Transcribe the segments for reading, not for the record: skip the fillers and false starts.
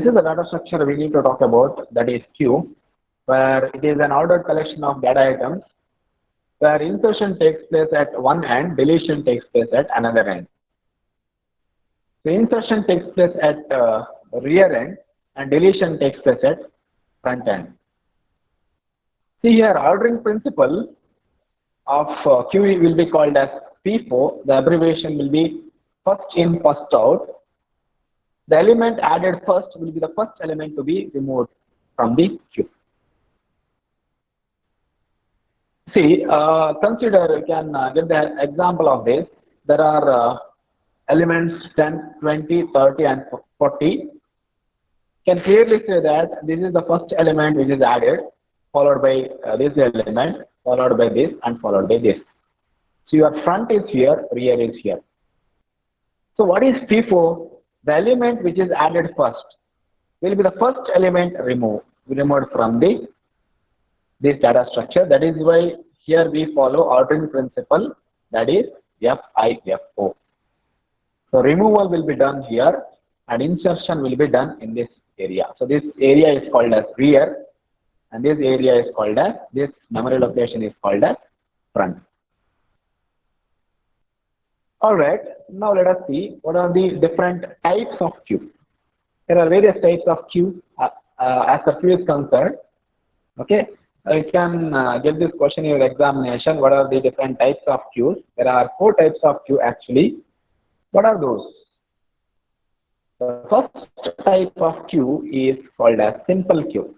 is the data structure we need to talk about, that is queue, where it is an ordered collection of data items where insertion takes place at one end, deletion takes place at another end. The insertion takes place at rear end and deletion takes place at front end. See here, ordering principle of queue will be called as FIFO. The abbreviation will be first in, first out. The element added first will be the first element to be removed from the queue. See, consider, you can get the example of this. There are elements 10, 20, 30 and 40. You can clearly say that this is the first element which is added, followed by this element, followed by this and followed by this. So your front is here, rear is here. So what is FIFO? The element which is added first will be the first element removed from this data structure. That is why here we follow ordering principle, that is FIFO. So removal will be done here and insertion will be done in this area. So this area is called as rear and this area is called as, this memory location is called as front. Alright, now let us see what are the different types of queue. There are various types of queue as the queue is concerned. Okay, you can get this question in your examination. What are the different types of queues? There are 4 types of queue actually. What are those? The first type of queue is called as simple queue.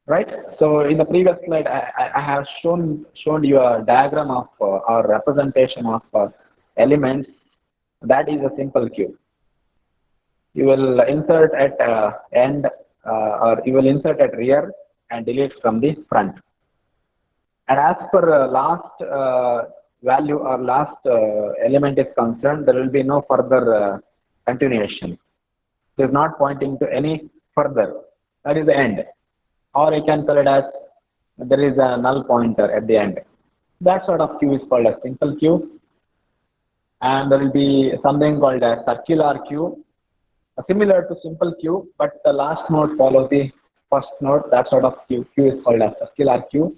Right. So in the previous slide, I have shown you a diagram of or representation of elements. That is a simple queue. You will insert at end or you will insert at rear and delete from the front. And as per last value or last element is concerned, there will be no further continuation. It is not pointing to any further. That is the end. Or you can call it as there is a null pointer at the end. That sort of queue is called a simple queue. And there will be something called a circular queue, similar to simple queue, but the last node follows the first node. That sort of queue is called a circular queue.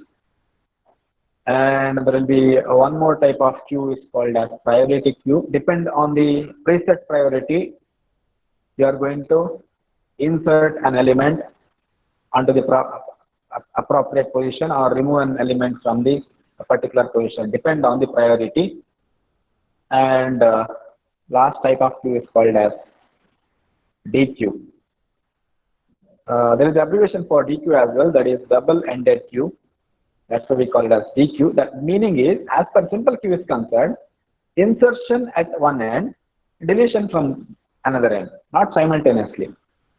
And there will be one more type of queue is called as priority queue. Depend on the preset priority, you are going to insert an element onto the appropriate position or remove an element from the particular position, depend on the priority. And last type of queue is called as DQ. There is abbreviation for DQ as well, that is double-ended queue. That's what we call it as DQ. That meaning is, as per simple queue is concerned, insertion at one end, deletion from another end, not simultaneously.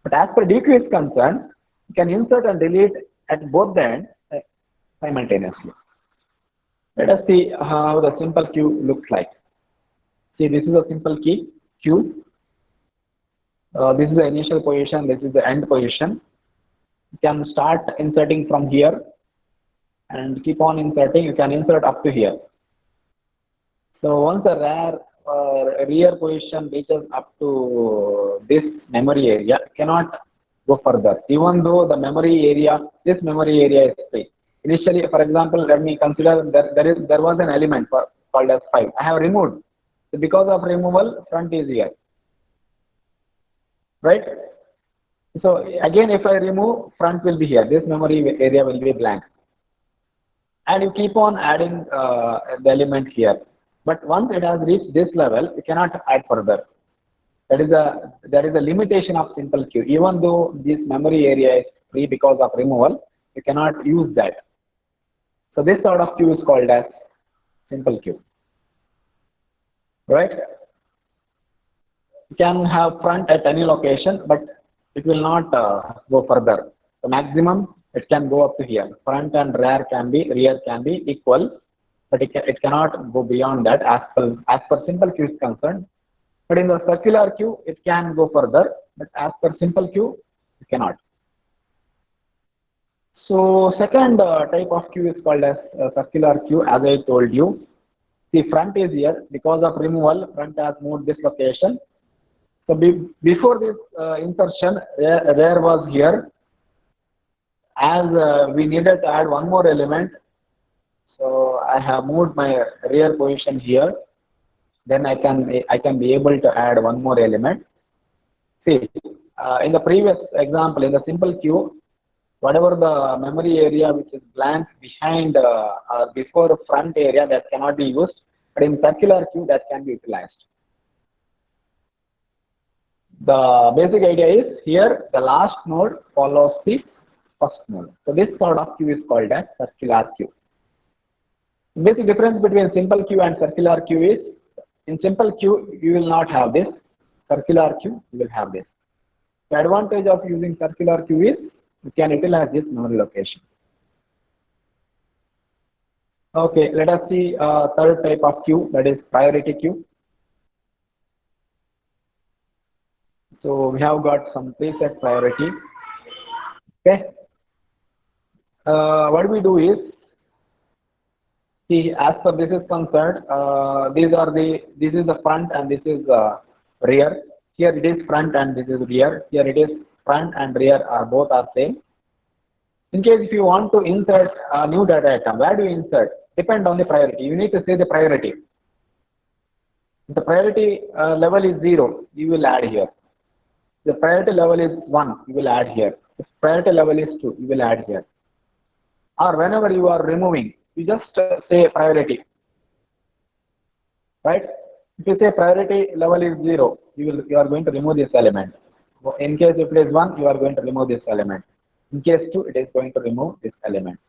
But as per DQ is concerned, you can insert and delete at both the ends simultaneously. Let us see how the simple queue looks like. See, this is a simple queue. This is the initial position, this is the end position. You can start inserting from here and keep on inserting. You can insert up to here. So once the rear position reaches up to this memory area, cannot go further, even though the memory area, this memory area is free. Initially, for example, let me consider there was an element called as 5. I have removed. So because of removal, front is here. Right? So again, if I remove, front will be here. This memory area will be blank. And you keep on adding the element here. But once it has reached this level, you cannot add further. That is a limitation of simple queue. Even though this memory area is free because of removal, you cannot use that. So this sort of queue is called as simple queue. Right? You can have front at any location, but it will not go further. The maximum it can go up to here. Front and rear can be equal, but it cannot go beyond that as per simple queue is concerned. But in the circular queue, it can go further, but as per simple queue, it cannot. So second type of queue is called as circular queue, as I told you. The front is here. Because of removal, front has moved this location. So before this insertion, there was here, as we needed to add one more element. So I have moved my rear position here. Then I can be able to add one more element. See, in the previous example, in the simple queue, whatever the memory area which is blank behind or before front area, that cannot be used, but in circular queue that can be utilized. The basic idea is here the last node follows the first node. So this sort of queue is called as circular queue. The basic difference between simple queue and circular queue is, in simple queue you will not have this, circular queue you will have this. The advantage of using circular queue is you can utilize this memory location. Okay, let us see third type of queue, that is priority queue. So we have got some preset priority. Okay. What we do is, see, as per this is concerned, this is the front and this is the rear. Here it is front and this is rear. Here it is front and rear are both are same. In case if you want to insert a new data item, where do you insert? Depend on the priority. You need to say the priority. If the priority level is 0, you will add here. The priority level is 1, you will add here. If priority level is 2, you will add here. Or whenever you are removing, you just say priority. Right? If you say priority level is 0, you are going to remove this element. In case if it is 1, you are going to remove this element. In case 2, it is going to remove this element.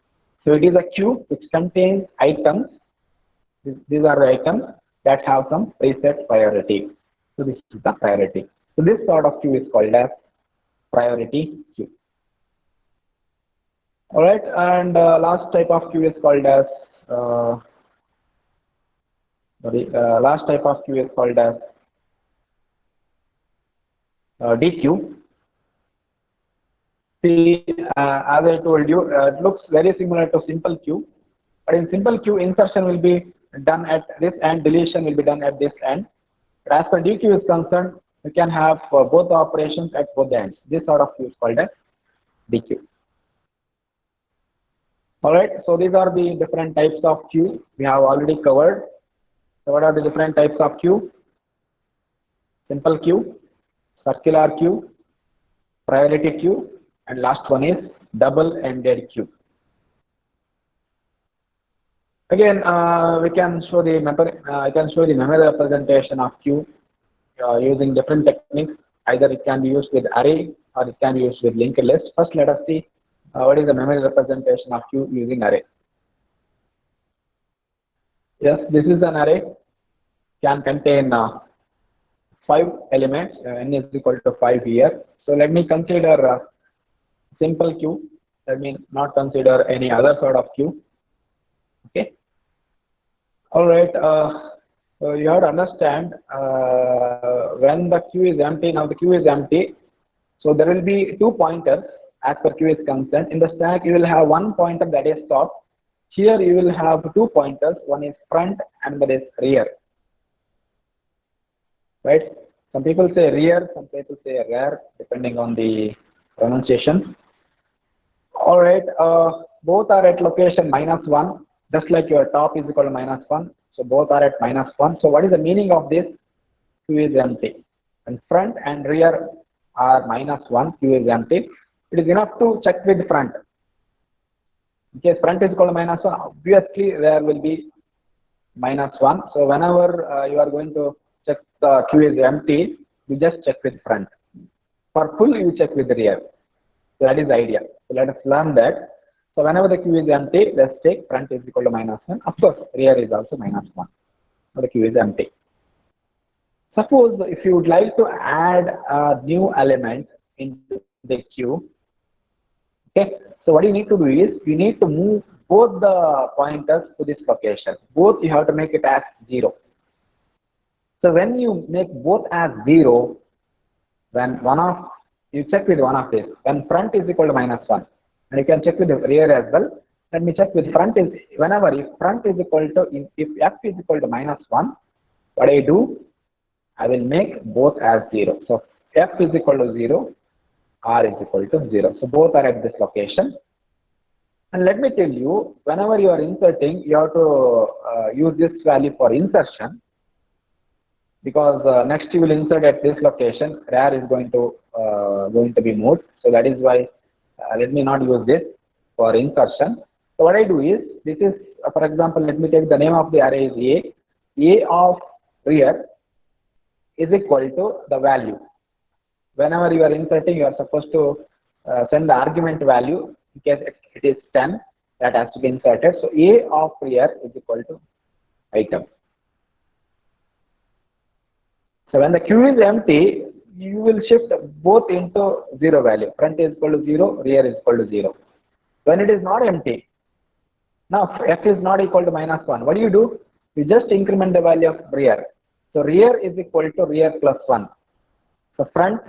So it is a queue which contains items. These are the items that have some preset priority. So this is the priority. So this sort of queue is called as priority queue. All right, and last type of queue is called as D queue. See, as I told you, it looks very similar to simple queue, but in simple queue, insertion will be done at this end, deletion will be done at this end. But as for D queue is concerned, you can have both the operations at both ends. This sort of queue is called as D queue. All right, so these are the different types of queue we have already covered. So what are the different types of queue? Simple queue, circular queue, priority queue, and last one is double-ended queue. Again, we can show the memory representation of queue using different techniques. Either it can be used with array or it can be used with linked list. First, let us see what is the memory representation of queue using array. Yes, this is an array. Can contain 5 elements. N is equal to 5 here. So let me consider simple queue. Let me not consider any other sort of queue. Okay. All right. So you have to understand when the queue is empty. Now the queue is empty. So there will be 2 pointers as per queue is concerned. In the stack, you will have 1 pointer that is top. Here you will have 2 pointers. One is front and that is rear. Right? Some people say rear, some people say rear, depending on the pronunciation. All right. Both are at location -1, just like your top is equal to -1. So both are at -1. So what is the meaning of this? Queue is empty. And front and rear are -1, queue is empty. It is enough to check with front. In case front is equal to -1, obviously there will be -1. So whenever you are going to check the queue is empty, you just check with front. For full, you check with rear. So that is the idea. So let us learn that. So whenever the queue is empty, let's take front is equal to -1. Of course, rear is also -1. So the queue is empty. Suppose if you would like to add a new element into the queue, okay. So what you need to do is you need to move both the pointers to this location. Both you have to make it as 0. So when you make both as 0, when you check with one of this, when front is equal to -1, and you can check with the rear as well. Let me check with front is, whenever if front is equal to, if f is equal to -1, what I do, I will make both as 0. So f is equal to 0, r is equal to 0. So both are at this location. And let me tell you, whenever you are inserting, you have to use this value for insertion, because next you will insert at this location, rar is going to be moved. So that is why let me not use this for insertion. So what I do is, this is for example, let me take the name of the array is a of rear is equal to the value. Whenever you are inserting, you are supposed to send the argument value. In case it is 10, that has to be inserted. So a of rear is equal to item. So when the queue is empty, you will shift both into 0 value. Front is equal to 0, rear is equal to 0. When it is not empty, now f is not equal to -1. What do? You just increment the value of rear. So rear is equal to rear plus 1. So front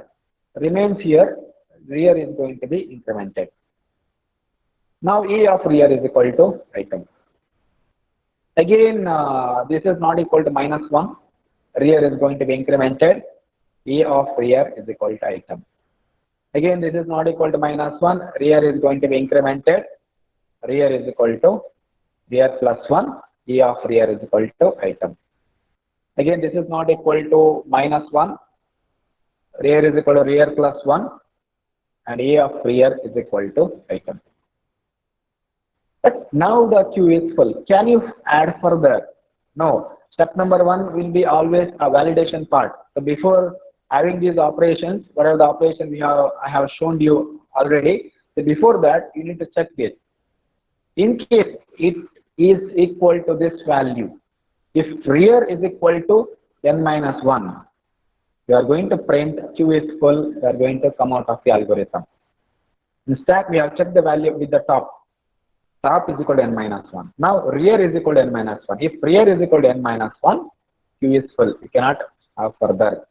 remains here, rear is going to be incremented. Now a of rear is equal to item. Again, this is not equal to -1. Rear is going to be incremented. A of rear is equal to item. Again, this is not equal to -1. Rear is going to be incremented. Rear is equal to rear plus 1. A of rear is equal to item. Again, this is not equal to -1. Rear is equal to rear plus 1. And A of rear is equal to item. But now the queue is full. Can you add further? No. Step number 1 will be always a validation part. So before having these operations, whatever the operation I have shown you already, so before that you need to check this. In case it is equal to this value, if rear is equal to n-1, you are going to print queue is full, you are going to come out of the algorithm. Instead, we have checked the value with the top. Top is equal to n-1. Now rear is equal to n-1. If rear is equal to n-1, queue is full. You cannot have further.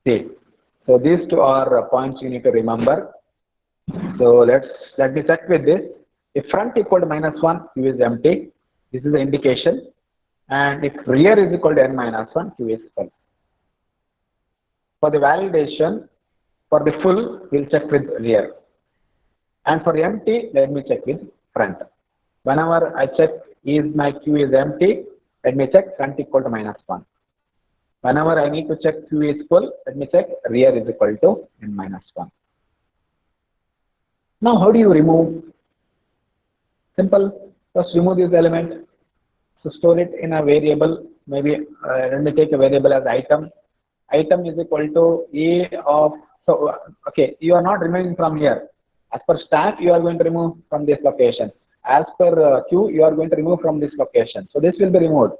See. So these two are points you need to remember. So let me check with this. If front equal to -1, queue is empty. This is the indication. And if rear is equal to n-1, queue is full. For the validation, for the full, we'll check with rear. And for empty, let me check with front. Whenever I check is my queue is empty, let me check front equal to -1. Whenever I need to check queue is full, let me check rear is equal to n-1. Now how do you remove? Simple. First remove this element. So store it in a variable. Maybe let me take a variable as item. Item is equal to a of, so okay, you are not removing from here. As per stack, you are going to remove from this location. As per queue, you are going to remove from this location. So this will be removed.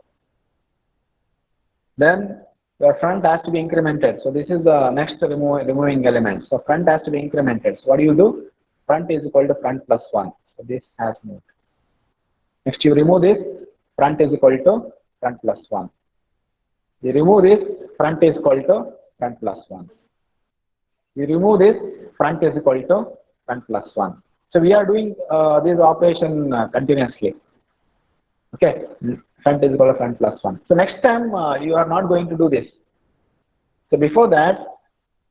Then your front has to be incremented. So this is the next removing element. So front has to be incremented. So what do? Front is equal to front plus 1. So this has moved. Next you remove this. Front is equal to front plus 1. You remove this. Front is equal to front plus 1. You remove this. Front is equal to front plus 1. So we are doing this operation continuously. Okay, front is equal to front plus 1. So next time you are not going to do this. So before that,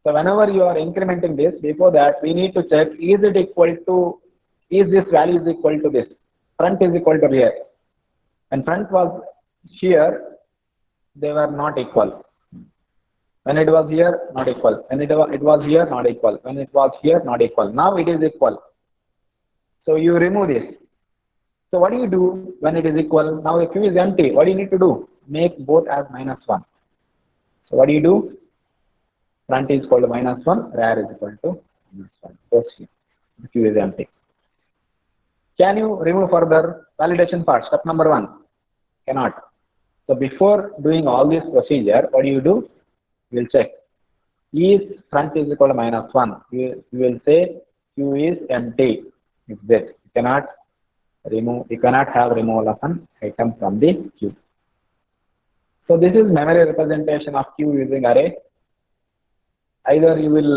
so whenever you are incrementing this, before that we need to check, is it equal to, is this value is equal to this? Front is equal to rear. When front was here, they were not equal. When it was here, not equal. When it was here, not equal. When it was here, not equal. Now it is equal. So you remove this. So what do you do when it is equal? Now the queue is empty. What do you need to do? Make both as -1. So what do? Front is equal to -1, rear is equal to -1. First, the queue is empty. Can you remove further? Validation part, step number 1. Cannot. So before doing all this procedure, what do? You will check. Is front is equal to -1. You will say queue is empty. It's that. You cannot remove, you cannot have removal of an item from the queue. So this is memory representation of queue using array. Either you will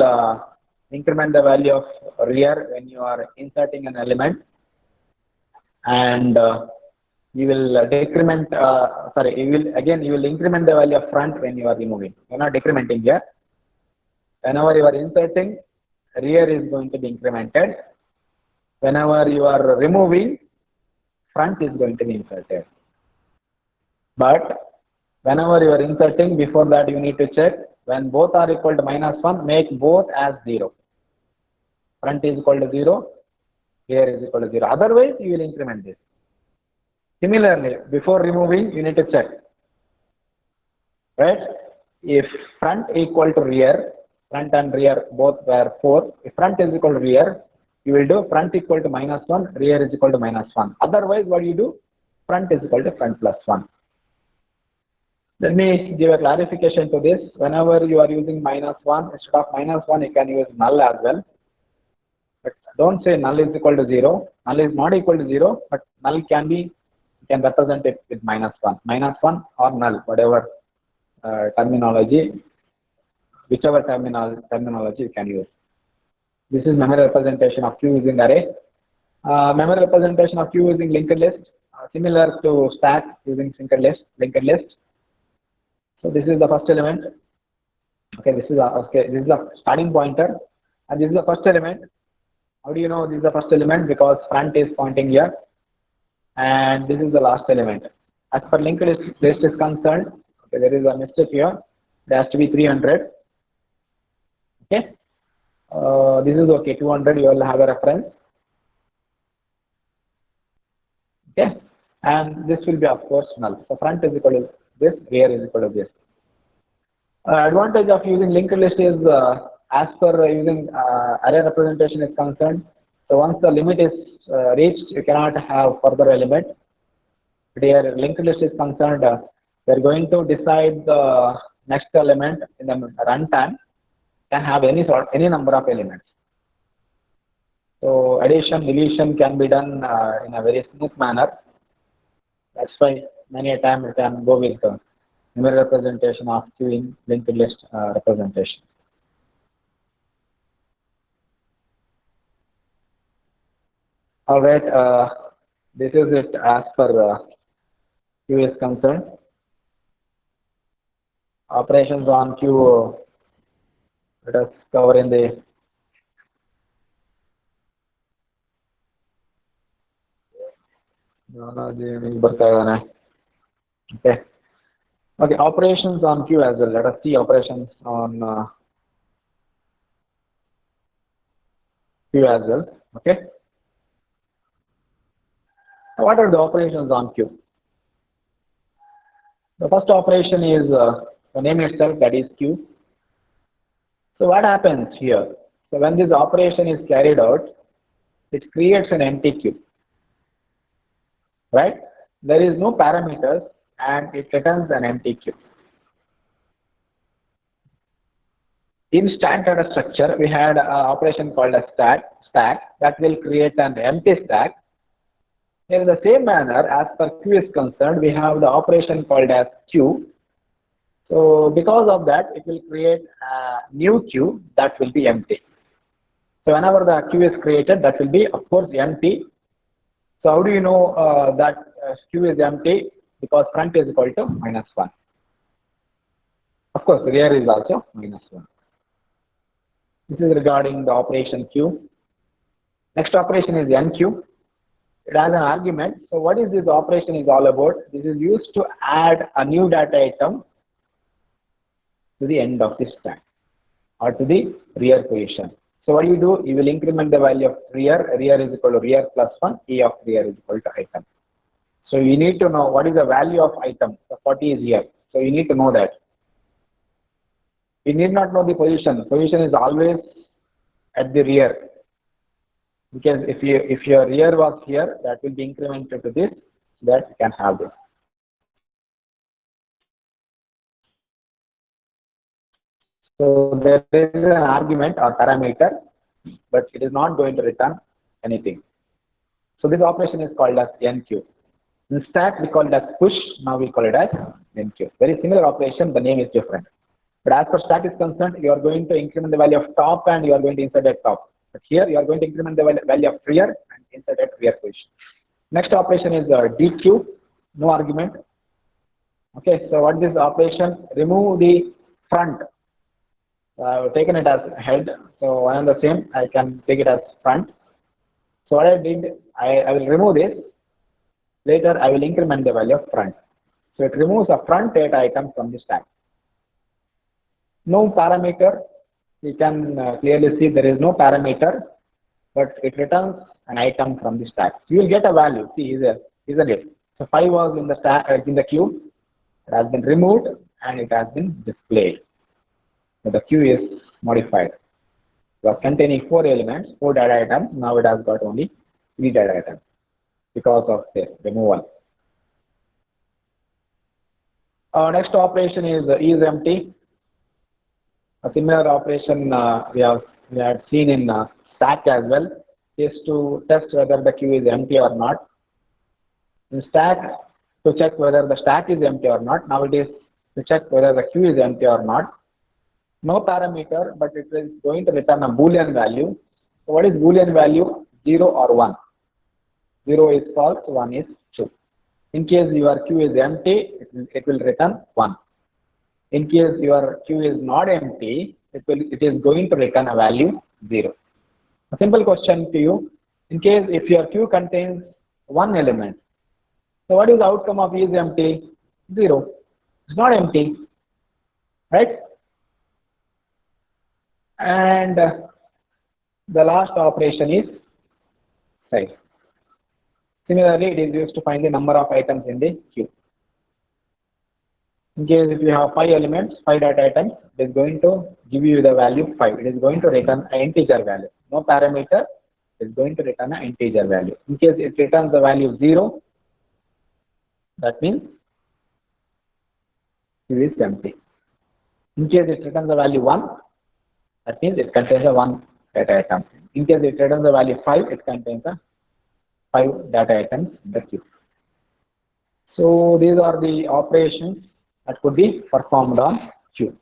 increment the value of rear when you are inserting an element, and You will decrement, you will increment the value of front when you are removing. You are not decrementing here. Whenever you are inserting, rear is going to be incremented. Whenever you are removing, front is going to be inserted. But whenever you are inserting, before that you need to check, when both are equal to -1, make both as 0. Front is equal to 0, rear is equal to 0. Otherwise, you will increment this. Similarly, before removing, you need to check, right? If front equal to rear, front and rear both were 4. If front is equal to rear, you will do front equal to -1, rear is equal to -1. Otherwise, what you do? Front is equal to front plus 1. Let me give a clarification to this. Whenever you are using -1, instead of -1, you can use null as well. But don't say null is equal to 0. Null is not equal to 0, but null can be, you can represent it with -1. -1 or null, whatever terminology, whichever terminology you can use. This is memory representation of Q using array. Memory representation of Q using linked list, similar to stack using linked list. So this is the first element. Okay, this is the starting pointer, and this is the first element. How do you know this is the first element? Because front is pointing here, and this is the last element. As per linked list is concerned, okay, there is a mistake here. There has to be 300. Okay, this is okay. 200. You will have a reference. Okay, and this will be of course null. So front is equal to this, rear is equal to this. Advantage of using linked list is as per using array representation is concerned. So once the limit is reached, you cannot have further element. But here linked list is concerned, we are going to decide the next element in the runtime. Can have any number of elements. So addition, deletion can be done in a very smooth manner. That's why many a time we can go with the memory representation of Q in linked list representation. All right, this is it as per Q is concerned. Operations on Q, let us cover in the okay. Okay, operations on Q as well. Let us see operations on Q as well. Okay. What are the operations on Q? The first operation is the name itself, that is Q. So what happens here? So when this operation is carried out, it creates an empty queue, right? There is no parameters and it returns an empty queue. In stack data structure, we had an operation called a stack that will create an empty stack. In the same manner, as per Q is concerned, we have the operation called as queue. So because of that, it will create a new queue that will be empty. So whenever the queue is created, that will be of course empty. So how do you know that queue is empty? Because front is equal to -1. Of course, rear is also -1. This is regarding the operation Q. Next operation is NQ. It has an argument. So what is this operation is all about? This is used to add a new data item to the end of the stack or to the rear position. So what do? You will increment the value of rear. Rear is equal to rear plus 1. E of rear is equal to item. So you need to know what is the value of item. So 40 is here. So you need to know that. You need not know the position. Position is always at the rear. Because if your rear was here, that will be incremented to this, so that you can have this. So there is an argument or parameter, but it is not going to return anything. So this operation is called as NQ. In stack we call it as push, now we call it as NQ. Very similar operation, the name is different. But as per stack is concerned, you are going to increment the value of top and you are going to insert at top. But here you are going to increment the value of rear and insert at rear position. Next operation is DQ. no argument. Okay, so what is this operation? Remove the front. I've taken it as head, so one and the same, I can take it as front. So what I did, I will remove this. Later, I will increment the value of front. So it removes a front data item from the stack. No parameter. You can clearly see there is no parameter, but it returns an item from the stack. You will get a value. See, isn't it? So 5 was in the stack, in the queue. It has been removed and it has been displayed. So the queue is modified. It was containing 4 elements, 4 data items. Now it has got only 3 data items because of the removal. Our next operation is empty. A similar operation we had seen in stack as well, is to test whether the queue is empty or not. In stack, to check whether the stack is empty or not. Now it is to check whether the queue is empty or not. No parameter, but it is going to return a Boolean value. So what is Boolean value? 0 or 1. 0 is false, 1 is true. In case your queue is empty, it will return 1. In case your queue is not empty, it is going to return a value 0. A simple question to you: in case if your queue contains 1 element, so what is the outcome of is empty? 0. It's not empty, right? And the last operation is size. Similarly, it is used to find the number of items in the queue. In case if you have 5 elements, 5 data items, it is going to give you the value 5. It is going to return an integer value. No parameter, it is going to return an integer value. In case it returns the value 0, that means queue is empty. In case it returns the value 1, that means it contains a 1 data item. In case it returns the value 5, it contains a 5 data items in the queue. So these are the operations that could be performed on queue.